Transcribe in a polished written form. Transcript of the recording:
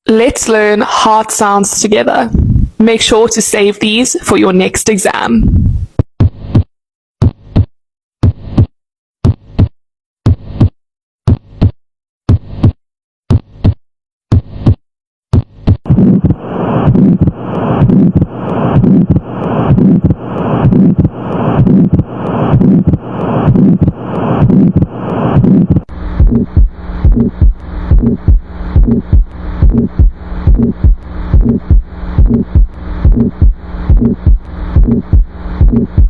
Let's learn heart sounds together. Make sure to save these for your next exam. Thank you.